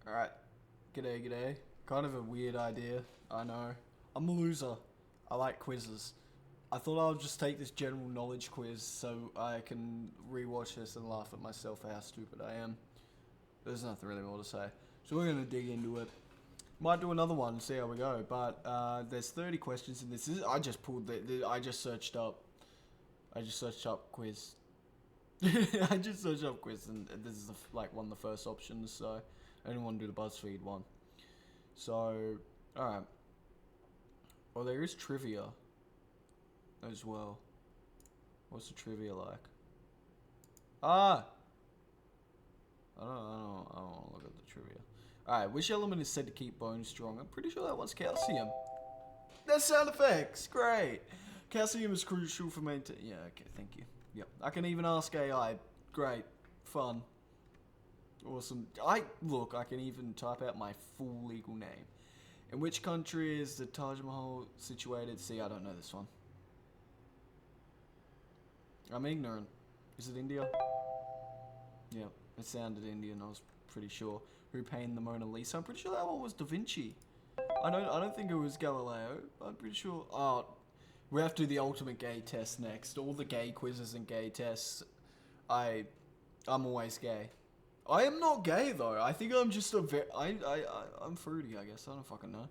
Alright. G'day, g'day. Kind of a weird idea, I know. I'm a loser. I like quizzes. I thought I'll just take this general knowledge quiz so I can rewatch this and laugh at myself at how stupid I am. There's nothing really more to say. So we're gonna dig into it. Might do another one, see how we go. But there's 30 questions in this. I just pulled I just searched up. I just searched up quiz. I just searched up quiz, and this is like one of the first options. So I didn't want to do the BuzzFeed one. So all right. Well, there is trivia as well. What's the trivia like? Ah, I don't want to look at the trivia. Alright, which element is said to keep bones strong? I'm pretty sure that one's calcium. That's sound effects, great. Calcium is crucial for maintaining. Yeah, okay, thank you. Yep, I can even ask AI. Great, fun, awesome. I can even type out my full legal name. In which country is the Taj Mahal situated? See, I don't know this one. I'm ignorant. Is it India? Yeah, it sounded Indian. I was pretty sure. Who painted the Mona Lisa? I'm pretty sure that one was Da Vinci. I don't think it was Galileo. I'm pretty sure. Oh, we have to do the ultimate gay test next. All the gay quizzes and gay tests. I'm always gay. I am not gay though. I think I'm just I'm fruity. I guess I don't fucking know.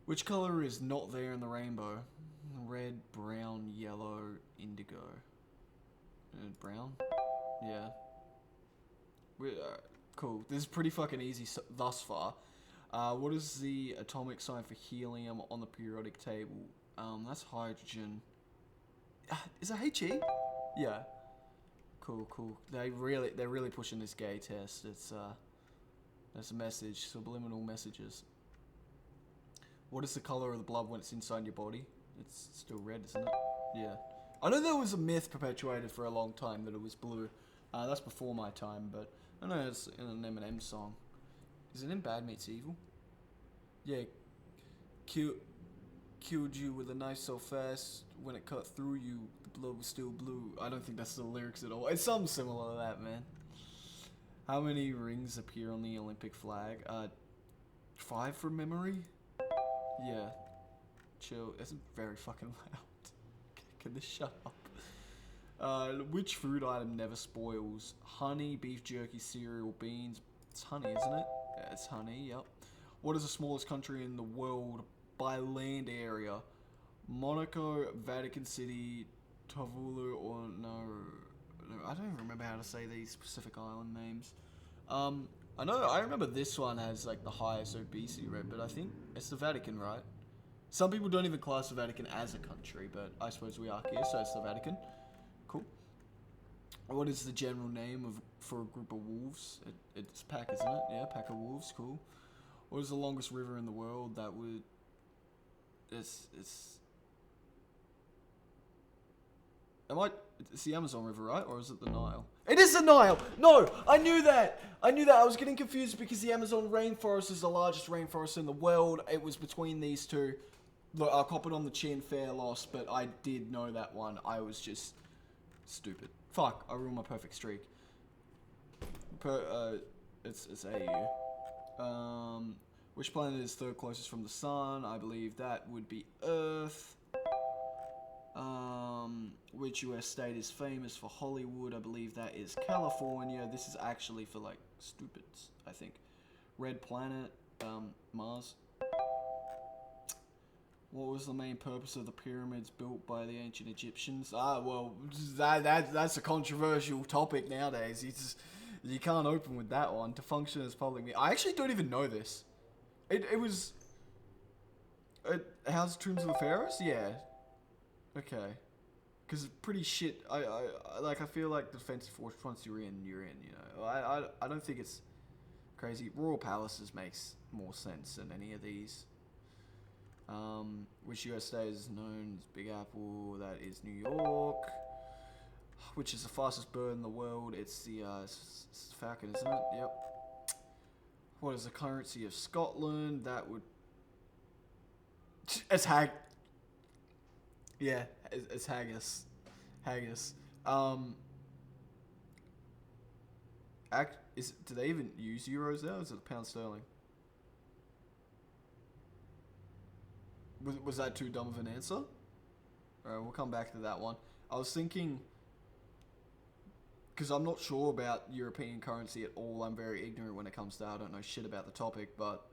Which color is not there in the rainbow? Red, brown, yellow, indigo. Brown? Yeah. Cool. This is pretty fucking easy thus far. What is the atomic sign for helium on the periodic table? That's hydrogen. Is it He? Yeah. Cool, cool. They're really pushing this gay test. It's that's a message, subliminal messages. What is the color of the blood when it's inside your body? It's still red, isn't it? Yeah. I know there was a myth perpetuated for a long time that it was blue. That's before my time, but I know it's in an Eminem song. Is it in Bad Meets Evil? Yeah. Killed you with a knife so fast, when it cut through you, the blood was still blue. I don't think that's the lyrics at all. It's something similar to that, man. How many rings appear on the Olympic flag? 5 from memory? Yeah. Chill. It's very fucking loud. Can this shut up? Which food item never spoils? Honey, beef jerky, cereal, beans. It's honey, isn't it? Yeah, it's honey, yep. What is the smallest country in the world by land area? Monaco, Vatican City, Tuvalu, or no, I don't even remember how to say these specific island names. I remember this one has like the highest obesity rate, but I think it's the Vatican, right? Some people don't even class the Vatican as a country, but I suppose we are here, so it's the Vatican. Cool. What is the general name for a group of wolves? It's pack, isn't it? Yeah, pack of wolves. Cool. What is the longest river in the world? That would. It's. It's the Amazon River, right? Or is it the Nile? It is the Nile! No! I knew that! I was getting confused because the Amazon rainforest is the largest rainforest in the world. It was between these two. Look, I'll cop it on the chin, fair loss, but I did know that one. I was just stupid. Fuck, I ruined my perfect streak. It's AU. Which planet is third closest from the sun? I believe that would be Earth. Which US state is famous for Hollywood? I believe that is California. This is actually for like stupids, I think. Red planet, Mars. What was the main purpose of the pyramids built by the ancient Egyptians? Well, that's a controversial topic nowadays. You can't open with that one. To function as public media. I actually don't even know this. It was. How's Tombs of the Pharaohs? Yeah. Okay. Because it's pretty shit. I feel like the defensive force, once you're in, you know. I don't think it's crazy. Royal Palaces makes more sense than any of these. Which US state is known as Big Apple? That is New York. Which is the fastest bird in the world? It's the it's falcon, isn't it? Yep. What is the currency of Scotland? That would. It's Yeah, it's haggis. Haggis. Do they even use euros there? Or is it pound sterling? Was that too dumb of an answer? Alright, we'll come back to that one. I was thinking, because I'm not sure about European currency at all. I'm very ignorant when it comes to, I don't know shit about the topic, but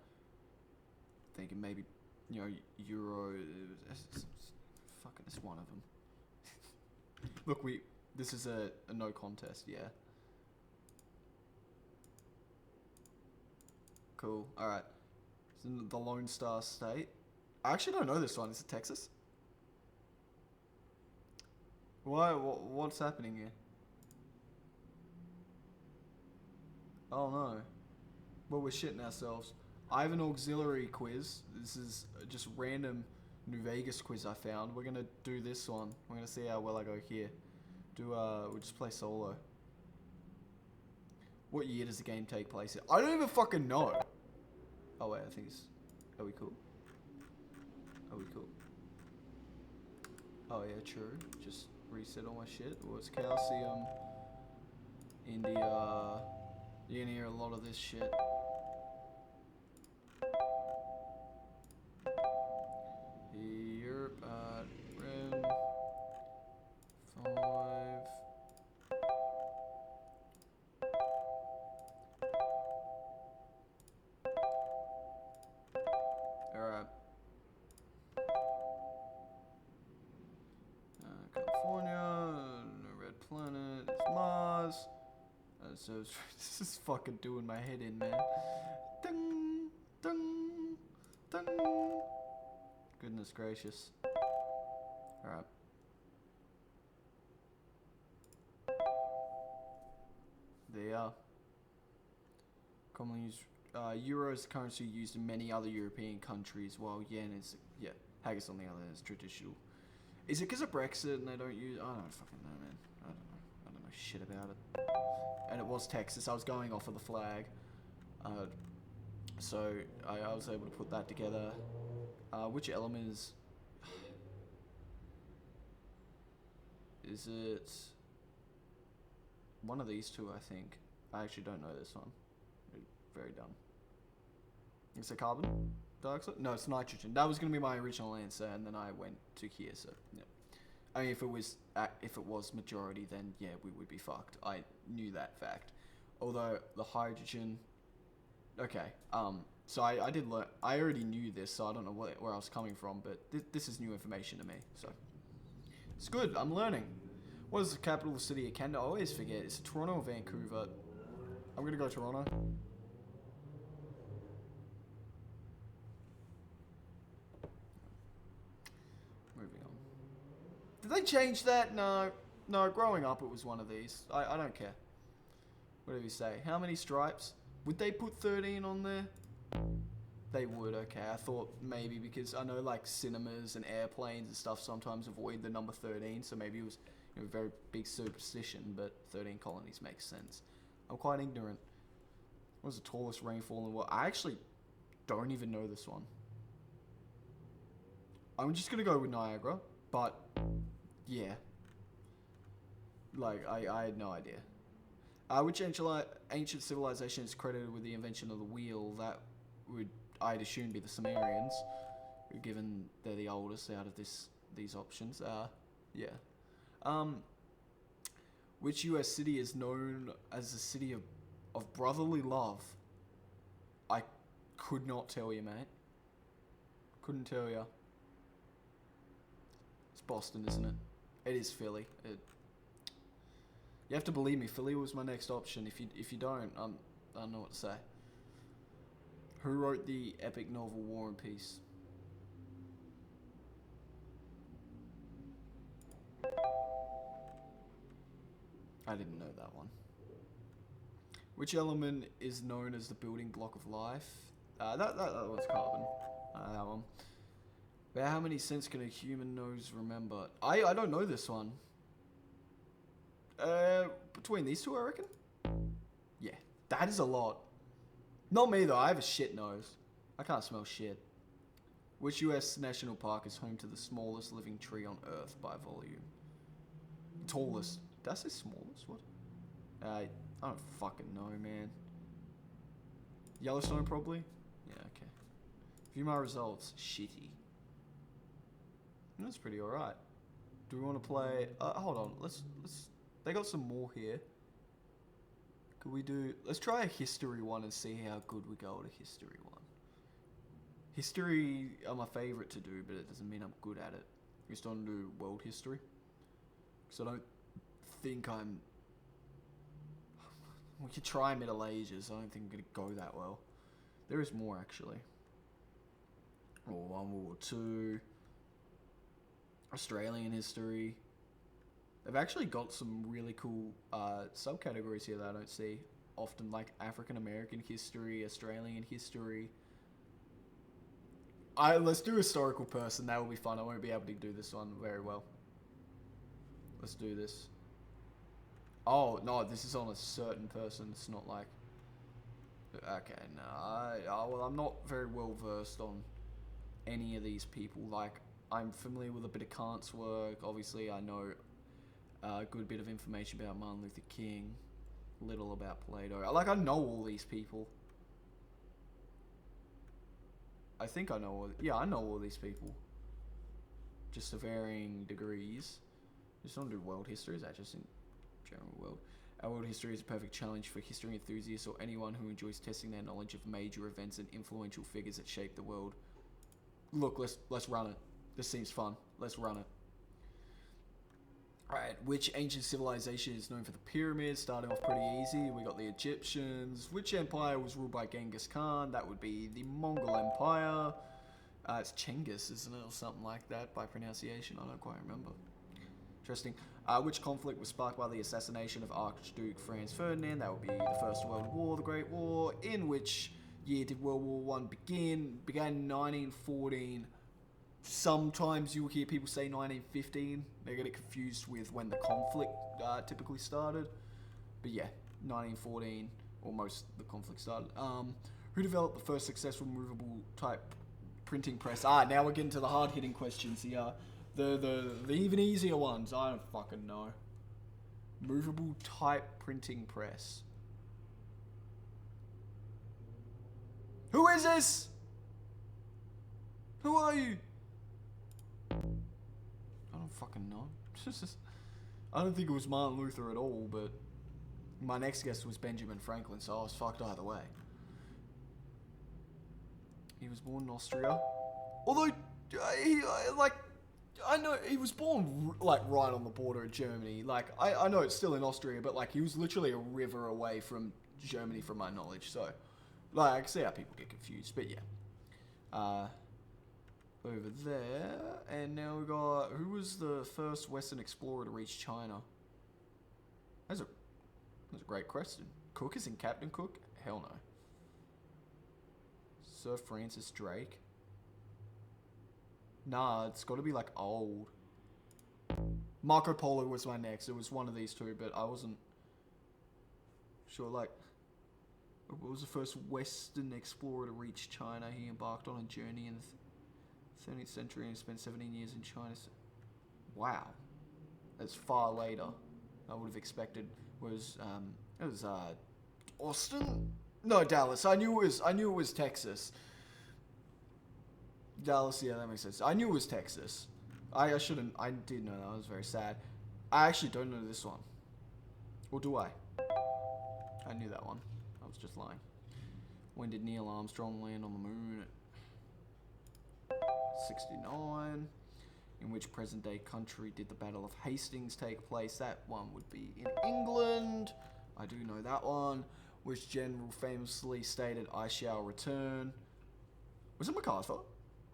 thinking maybe, you know, euro. Fucking, it's one of them. Look, this is a no contest, yeah. Cool. Alright. It's in the Lone Star State. I actually don't know this one. Is it Texas? Why? What's happening here? Oh no. Well, we're shitting ourselves. I have an auxiliary quiz. This is just random New Vegas quiz I found. We're gonna do this one. We're gonna see how well I go here. We'll just play solo. What year does the game take place in? I don't even fucking know. Oh wait, I think it's... Are we cool? Are we cool? Oh yeah, true. Just reset all my shit. Well, it's Calcium, India. You're gonna hear a lot of this shit. Europe, Ren, 5. Alright. California, red planet, it's Mars. So this is fucking doing my head in, man. Ding, ding, ding. Goodness gracious. Alright. There you are. Commonly used, euro is the currency used in many other European countries, while yen is, yeah, haggis on the other is traditional. Is it because of Brexit and they don't use, I don't fucking know, man. I don't know shit about it. And it was Texas. I was going off of the flag. So I was able to put that together. Which element is... Is it... One of these two, I think. I actually don't know this one. Very dumb. Is it carbon dioxide? No, it's nitrogen. That was going to be my original answer, and then I went to here, so... Yeah. I mean, if it was majority, then yeah, we would be fucked. I knew that fact. Although the hydrogen, okay. So I did learn. I already knew this, so I don't know where I was coming from. But this is new information to me, so it's good. I'm learning. What is the capital city of Canada? I always forget. It's Toronto or Vancouver. I'm gonna go Toronto. Did they change that? No. No, growing up it was one of these. I don't care. Whatever you say. How many stripes? Would they put 13 on there? They would, okay. I thought maybe because I know like cinemas and airplanes and stuff sometimes avoid the number 13, so maybe it was, you know, a very big superstition, but 13 colonies makes sense. I'm quite ignorant. What was the tallest rainfall in the world? I actually don't even know this one. I'm just gonna go with Niagara, but... Yeah. Like, I had no idea. Which ancient civilization is credited with the invention of the wheel? That would, I'd assume, be the Sumerians, given they're the oldest out of these options. Yeah. Which US city is known as the city of brotherly love? I could not tell you, mate. Couldn't tell you. It's Boston, isn't it? It is Philly. You have to believe me. Philly was my next option. If you don't, I don't know what to say. Who wrote the epic novel War and Peace? I didn't know that one. Which element is known as the building block of life? That one's carbon. That one. But how many cents can a human nose remember? I don't know this one. Between these two, I reckon? Yeah, that is a lot. Not me, though. I have a shit nose. I can't smell shit. Which US national park is home to the smallest living tree on Earth by volume? Tallest. Did I say smallest? What? I don't fucking know, man. Yellowstone, probably? Yeah, okay. View my results. Shitty. That's pretty alright. Do we want to play... hold on. Let's... They got some more here. Could we do... Let's try a history one and see how good we go at a history one. History are my favourite to do, but it doesn't mean I'm good at it. We just want to do world history. Because I don't think I'm... We could try Middle Ages. I don't think I'm going to go that well. There is more, actually. World War I, World War II. Australian history. They've actually got some really cool subcategories here that I don't see often, like African American history, Australian history. Let's do historical person. That will be fun. I won't be able to do this one very well. Let's do this. Oh no, this is on a certain person. It's not like. Okay, no. Well, I'm not very well versed on any of these people. Like, I'm familiar with a bit of Kant's work. Obviously, I know a good bit of information about Martin Luther King. Little about Plato. Like, I know all these people. I think I know all... Yeah, I know all these people. Just to varying degrees. Just want to do world history. Is that just in general world? Our world history is a perfect challenge for history enthusiasts or anyone who enjoys testing their knowledge of major events and influential figures that shape the world. Look, let's run it. This seems fun. Let's run it. Alright, which ancient civilization is known for the pyramids? Starting off pretty easy. We got the Egyptians. Which empire was ruled by Genghis Khan? That would be the Mongol Empire. It's Chengiz, isn't it? Or something like that by pronunciation. I don't quite remember. Interesting. Which conflict was sparked by the assassination of Archduke Franz Ferdinand? That would be the First World War, the Great War. In which year did World War I begin? Began in 1914. Sometimes you'll hear people say 1915. They get it confused with when the conflict typically started. But yeah, 1914, almost the conflict started. Who developed the first successful movable type printing press? Now we're getting to the hard-hitting questions here. The even easier ones. I don't fucking know. Movable type printing press. Who is this? Who are you? I don't fucking know. I don't think it was Martin Luther at all, but my next guess was Benjamin Franklin, so I was fucked either way. He was born in Austria. Although, I know he was born, like, right on the border of Germany. Like, I know it's still in Austria, but, like, he was literally a river away from Germany, from my knowledge, so... Like, I can see how people get confused, but yeah. Over there, and now we got... Who was the first Western explorer to reach China? That's a great question. Cook is in Captain Cook? Hell no. Sir Francis Drake? Nah, it's got to be, like, old. Marco Polo was my next. It was one of these two, but I wasn't sure, like... What was the first Western explorer to reach China? He embarked on a journey in the 13th century and spent 17 years in China. Wow. That's far later. I would have expected was Austin? No, Dallas. I knew it was Texas. Dallas, yeah, that makes sense. I knew it was Texas. I did know that. I was very sad. I actually don't know this one. Or do I? I knew that one. I was just lying. When did Neil Armstrong land on the moon? 69. In which present-day country did the Battle of Hastings take place? That one would be in England. I do know that one. Which general famously stated, "I shall return"? Was it MacArthur?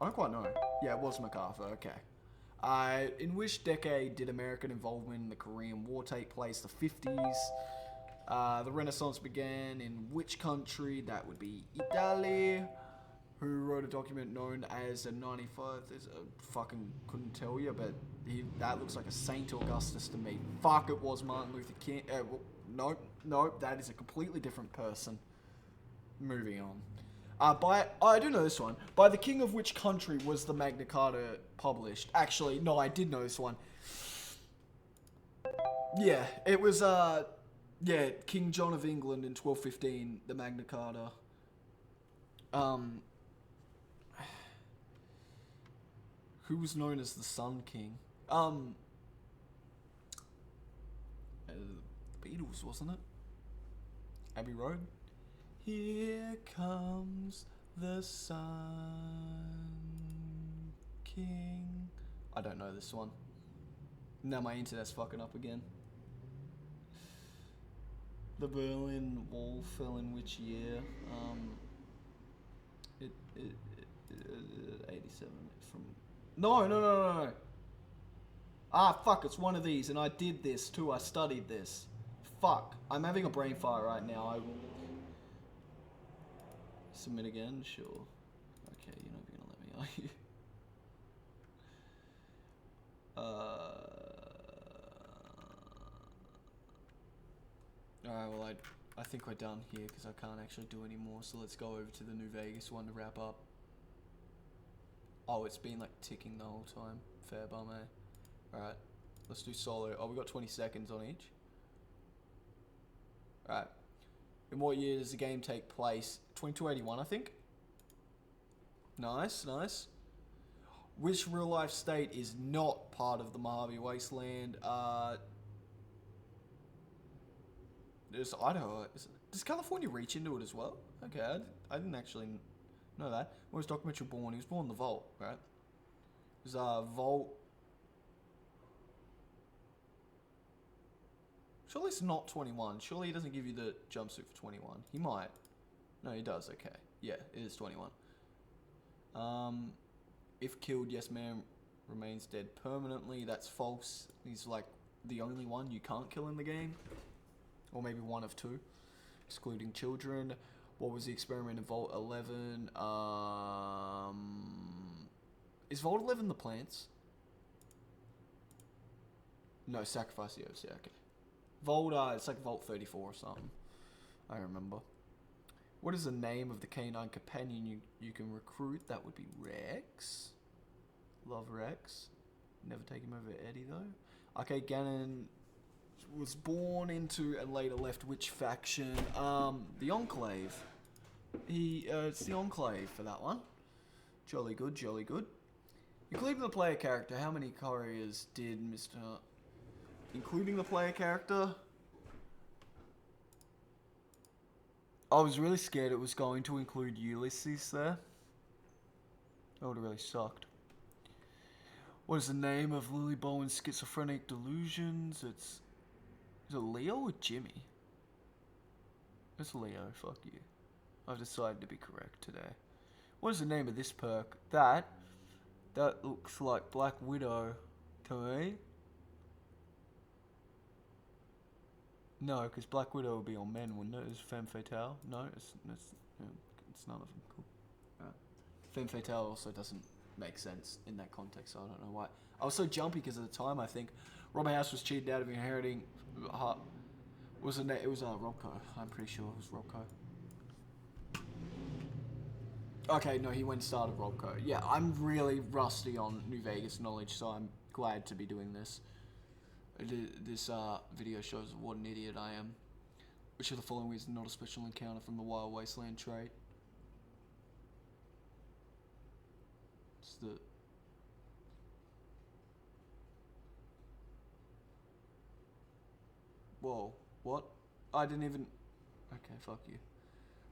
I don't quite know. Yeah, it was MacArthur. Okay. In which decade did American involvement in the Korean War take place? The 50s. The Renaissance began in which country? That would be Italy. Who wrote a document known as a 95? Fucking couldn't tell you, but that looks like a Saint Augustus to me. Fuck, it was Martin Luther King. Nope, that is a completely different person. Moving on. I do know this one. By the king of which country was the Magna Carta published? Actually, no, I did know this one. Yeah, it was, Yeah, King John of England in 1215, the Magna Carta. Who was known as the Sun King? The Beatles, wasn't it? Abbey Road. Here comes the Sun King. I don't know this one. Now my internet's fucking up again. The Berlin Wall fell in which year? 87 from... No. Ah, fuck, it's one of these, and I did this too, I studied this. Fuck, I'm having a brain fire right now. Submit again? Sure. Okay, you're not gonna let me, are you? Alright, well, I think we're done here because I can't actually do any more, so let's go over to the New Vegas one to wrap up. Oh, it's been like ticking the whole time. Fair bum, eh? Alright, let's do solo. Oh, we got 20 seconds on each. Alright. In what year does the game take place? 2281, I think. Nice, nice. Which real life state is not part of the Mojave Wasteland? There's Idaho. Does California reach into it as well? Okay, I didn't actually know that. When was Dr. Mitchell born? He was born in the Vault, right? It was Vault. Surely it's not 21. Surely he doesn't give you the jumpsuit for 21. He might. No, he does. Okay. Yeah, it is 21. If killed, yes, man remains dead permanently. That's false. He's like the only one you can't kill in the game. Or maybe one of two, excluding children. What was the experiment in Vault 11? Is Vault 11 the plants? No, sacrifice the OC, okay. Vault, it's like Vault 34 or something. I remember. What is the name of the canine companion you can recruit? That would be Rex. Love Rex. Never take him over Eddie though. Okay, Ganon was born into and later left which faction? The Enclave. It's the Enclave for that one. Jolly good, jolly good. Including the player character, how many couriers did Mr. Including the player character? I was really scared it was going to include Ulysses there. That would have really sucked. What is the name of Lily Bowen's schizophrenic delusions? Is it Leo or Jimmy? It's Leo, fuck you. I've decided to be correct today. What is the name of this perk? That looks like Black Widow to me. No, because Black Widow would be on men, wouldn't it? Is Femme Fatale? No, it's none of them. Cool. Right. Femme Fatale also doesn't make sense in that context, so I don't know why. I was so jumpy because at the time, I think Robert House was cheated out of inheriting. It was Robco. I'm pretty sure it was Robco. Okay, no, he went and started Robco. Yeah, I'm really rusty on New Vegas knowledge, so I'm glad to be doing this. This video shows what an idiot I am. Which of the following is not a special encounter from the Wild Wasteland trait? It's the... Whoa, what? I didn't even... Okay, fuck you.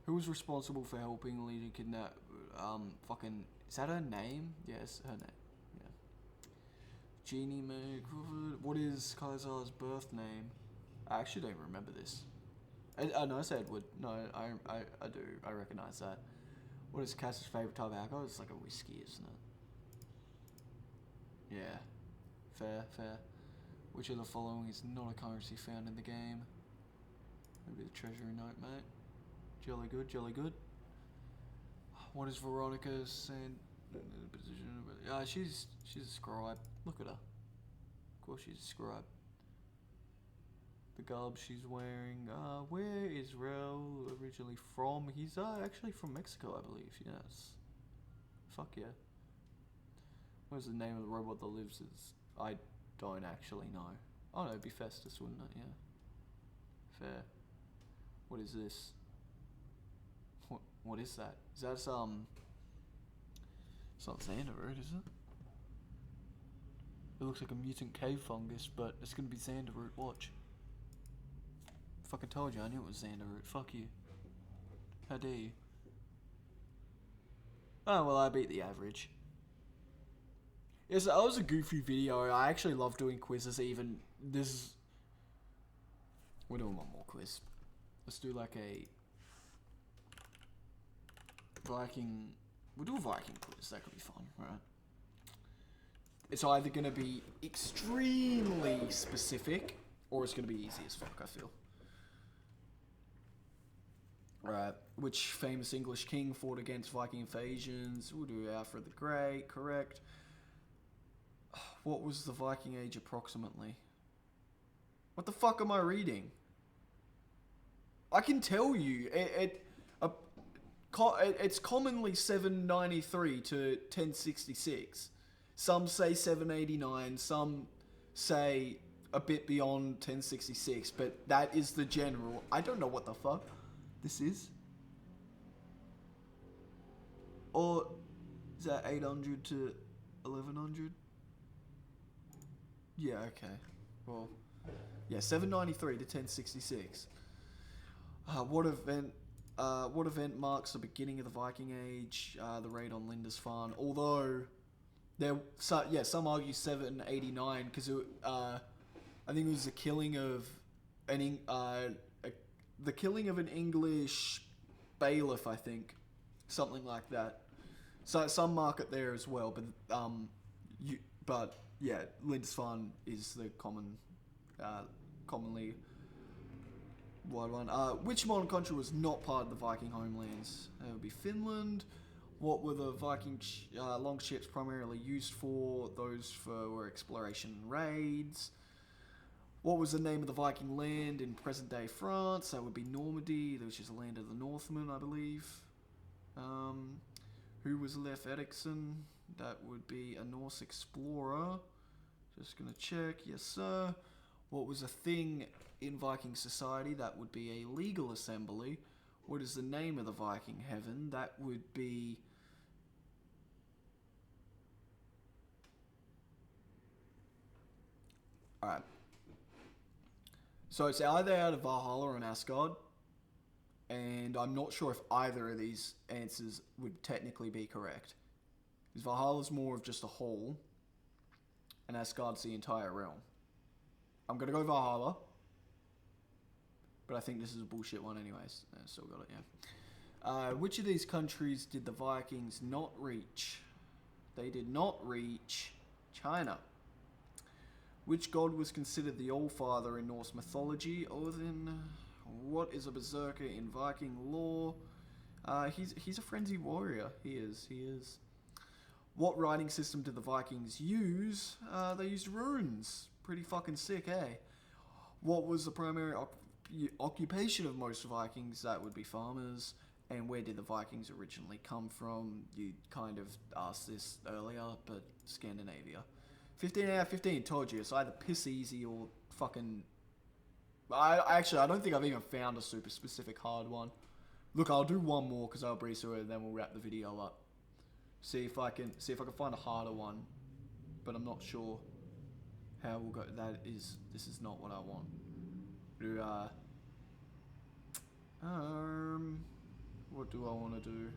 Who was responsible for helping Lady kidnap... fucking... Is that her name? Yes, her name. Yeah. Jeannie McCrawford. What is Kaiser's birth name? I actually don't remember this. No, it's Edward. No, I do. I recognize that. What is Cass's favorite type of alcohol? It's like a whiskey, isn't it? Yeah. Fair. Which of the following is not a currency found in the game? Maybe the treasury note, mate. Jolly good, jolly good. What is Veronica's position? She's a scribe. Look at her. Of course she's a scribe. The garb she's wearing. Where is Rel originally from? He's actually from Mexico, I believe. Yes. Fuck yeah. What is the name of the robot that lives? I don't actually know. Oh no, it'd be Festus, wouldn't it? Yeah. Fair. What is this? What is that? Is that some... It's not Xanderroot, is it? It looks like a mutant cave fungus, but it's gonna be Xanderroot. Watch. Fucking told you, I knew it was Xanderroot. Fuck you. How dare you? Oh, well, I beat the average. Yes, that was a goofy video. I actually love doing quizzes, even this. We're doing one more quiz. Let's do like a Viking. We'll do a Viking quiz. That could be fun, right? It's either going to be extremely specific, or it's going to be easy as fuck, I feel. Right. Which famous English king fought against Viking invasions? We'll do Alfred the Great, correct. What was the Viking Age approximately? What the fuck am I reading? I can tell you, it's commonly 793 to 1066. Some say 789, some say a bit beyond 1066, but that is the general. I don't know what the fuck this is. Or is that 800 to 1100? Yeah, okay. Well, yeah, 793 to 1066. What event marks the beginning of the Viking Age? The raid on Lindisfarne. Although some argue 789 because I think it was the killing of an English bailiff. I think something like that. So some mark it there as well, but yeah, Lindisfarne is the commonly wide one. Which modern country was not part of the Viking homelands? That would be Finland. What were the Viking longships primarily used for? Those were exploration and raids. What was the name of the Viking land in present-day France? That would be Normandy, which is the land of the Northmen, I believe. Who was Leif Erikson? That would be a Norse explorer. Just gonna check. Yes, sir. What was a thing in Viking society? That would be a legal assembly. What is the name of the Viking heaven? That would be... Alright. So it's either out of Valhalla or in Asgard. And I'm not sure if either of these answers would technically be correct. Because Valhalla's more of just a hall. And Asgard's the entire realm. I'm going to go Valhalla. But I think this is a bullshit one anyways. I still got it, yeah. Which of these countries did the Vikings not reach? They did not reach China. Which god was considered the Allfather in Norse mythology? Odin. What is a berserker in Viking lore? He's a frenzied warrior. He is. What writing system did the Vikings use? They used runes. Pretty fucking sick, eh? What was the primary occupation of most Vikings? That would be farmers. And where did the Vikings originally come from? You kind of asked this earlier, but Scandinavia. 15 out of 15, told you. It's either piss easy or fucking... I don't think I've even found a super specific hard one. Look, I'll do one more because I'll breeze through it and then we'll wrap the video up. See if I can find a harder one. But I'm not sure how we'll go. This is not what I want. What do I want to do?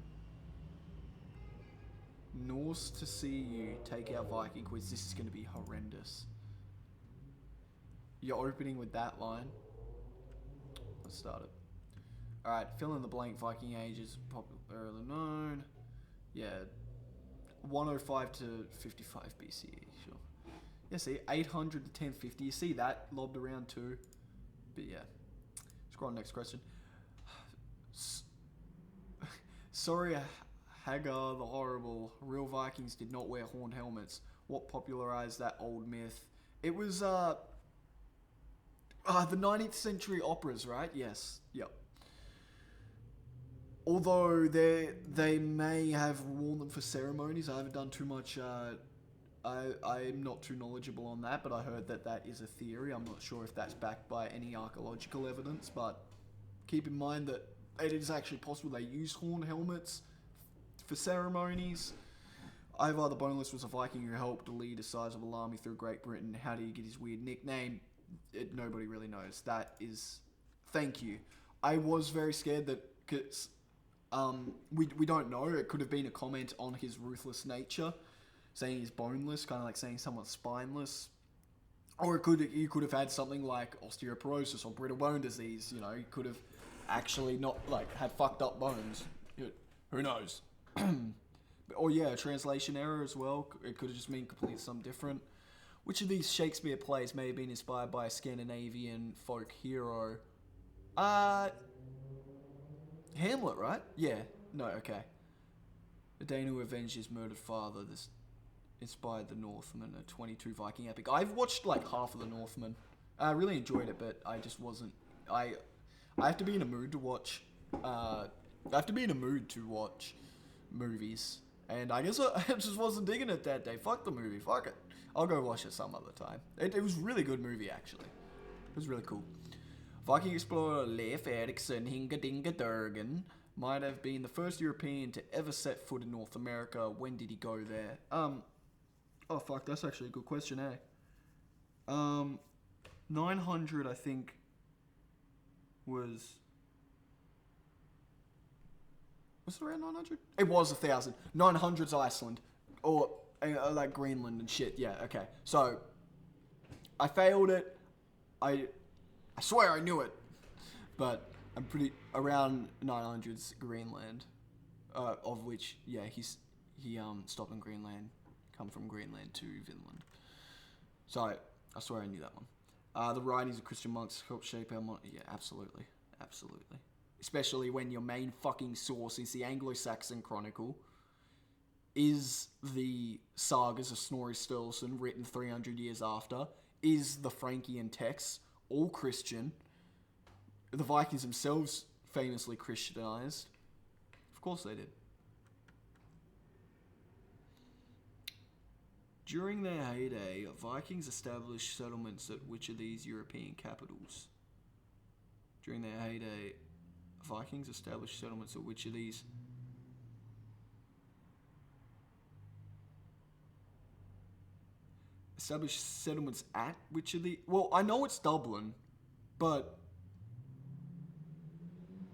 Norse to see you. Take our Viking quiz. This is going to be horrendous. You're opening with that line. Let's start it. Alright, fill in the blank. Viking ages popularly known. Yeah. 105 to 55 BCE. Sure. Yeah, see, 800 to 1050. You see that lobbed around too. But yeah. Scroll on next question. Sorry, Hagar the Horrible. Real Vikings did not wear horned helmets. What popularized that old myth? It was the 19th century operas, right? Yes. Yep. Although they may have worn them for ceremonies. I haven't done too much I'm not too knowledgeable on that, but I heard that that is a theory. I'm not sure if that's backed by any archaeological evidence, but keep in mind that it is actually possible they used horn helmets for ceremonies. Ivar the Boneless was a Viking who helped lead a sizable army through Great Britain. How do you get his weird nickname? Nobody really knows. That is... Thank you. I was very scared that... Cause, we don't know. It could have been a comment on his ruthless nature, saying he's boneless, kind of like saying someone's spineless. Or he could have had something like osteoporosis or brittle bone disease. You know, he could have actually not, like, had fucked up bones. Who knows? Or yeah, a translation error as well. It could have just been completely something different. Which of these Shakespeare plays may have been inspired by a Scandinavian folk hero? Hamlet, right? Yeah. No, okay. The Dane who avenged his murdered father. This inspired the Northman, a 22 Viking epic. I've watched like half of the Northman. I really enjoyed it, but I just wasn't. I have to be in a mood to watch. I have to be in a mood to watch movies, and I guess I just wasn't digging it that day. Fuck the movie. Fuck it. I'll go watch it some other time. It was a really good movie, actually. It was really cool. Viking explorer Leif Erikson Hingadingadurgan might have been the first European to ever set foot in North America. When did he go there? Oh fuck, that's actually a good question, eh? 900, I think, was it around 900? It was 1,000. 900's Iceland, or like Greenland and shit. Yeah, okay. So I failed it. I swear I knew it, but I'm pretty around 900's Greenland, of which he stopped in Greenland, come from Greenland to Vinland. So I swear I knew that one. The writings of Christian monks helped shape our yeah, absolutely. Especially when your main fucking source is the Anglo-Saxon Chronicle, is the sagas of Snorri Sturluson written 300 years after, is the Frankian texts, all Christian. The Vikings themselves famously Christianized. Of course they did. During their heyday, Vikings established settlements at which of these European capitals? During their heyday, Vikings established settlements at which of these? Established settlements at which of the? Well, I know it's Dublin, but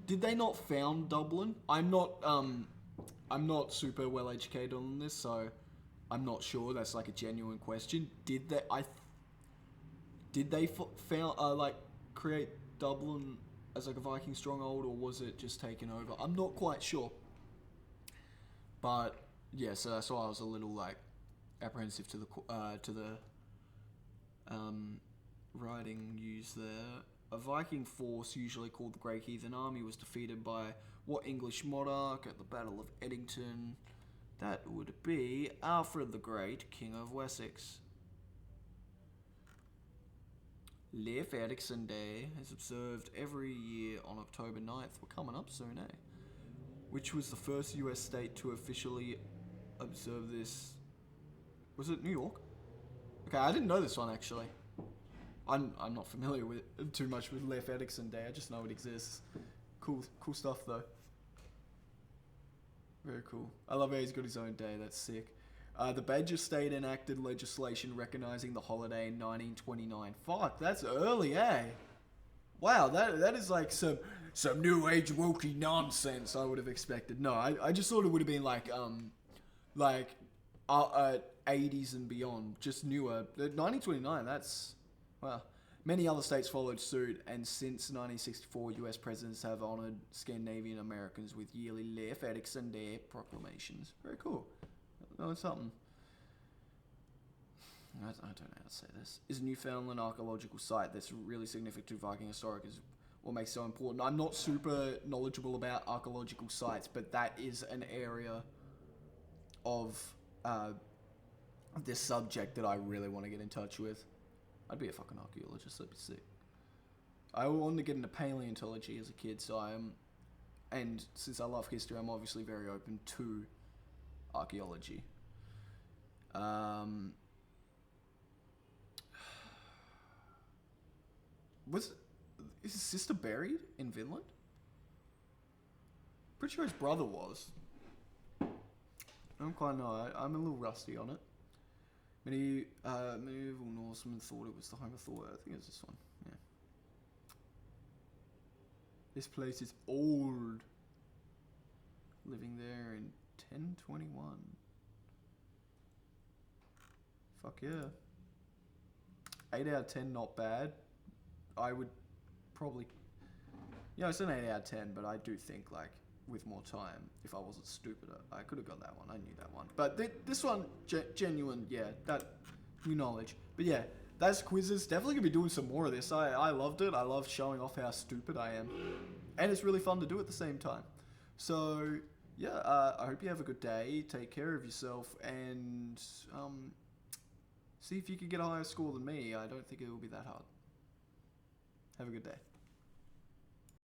did they not found Dublin? I'm not super well educated on this, so I'm not sure. That's like a genuine question. Did they create Dublin as like a Viking stronghold, or was it just taken over? I'm not quite sure. But yeah, so that's why I was a little like apprehensive to the writing used there. A Viking force, usually called the Great Heathen Army, was defeated by what English monarch at the Battle of Edington? That would be Alfred the Great, King of Wessex. Leif Erikson Day is observed every year on October 9th. We're coming up soon, eh? Which was the first US state to officially observe this? Was it New York? Okay, I didn't know this one, actually. I'm not familiar with too much with Leif Erikson Day. I just know it exists. Cool stuff, though. Very cool. I love how he's got his own day. That's sick. The Badger State enacted legislation recognizing the holiday in 1929. Fuck, that's early, eh? Wow, that is like some new age wokey nonsense I would have expected. No, I just thought it would have been like 80s and beyond, just newer. 1929, that's, well, many other states followed suit, and since 1964, US presidents have honored Scandinavian Americans with yearly Leif Erikson Day proclamations. Very cool. No, it's something. I don't know how to say this. Is Newfoundland archaeological site that's really significant to Viking historic is what makes it so important. I'm not super knowledgeable about archaeological sites, but that is an area of this subject that I really want to get in touch with. I'd be a fucking archaeologist. That'd be sick. I wanted to get into paleontology as a kid, so and since I love history, I'm obviously very open to archaeology. Um, is his sister buried in Vinland? Pretty sure his brother was. I don't quite know. I'm a little rusty on it. Medieval Norsemen thought it was the home of Thor. I think it's this one. Yeah. This place is old. Living there in 1021. Fuck yeah. 8 out of 10, not bad. I would probably... Yeah, it's an 8 out of 10, but I do think, like, with more time, if I wasn't stupider, I could have got that one. I knew that one. But this one, genuine, yeah, that new knowledge. But yeah, that's quizzes. Definitely gonna be doing some more of this. I loved it. I love showing off how stupid I am. And it's really fun to do at the same time. So, yeah, I hope you have a good day. Take care of yourself. And, see if you can get a higher score than me. I don't think it will be that hard. Have a good day.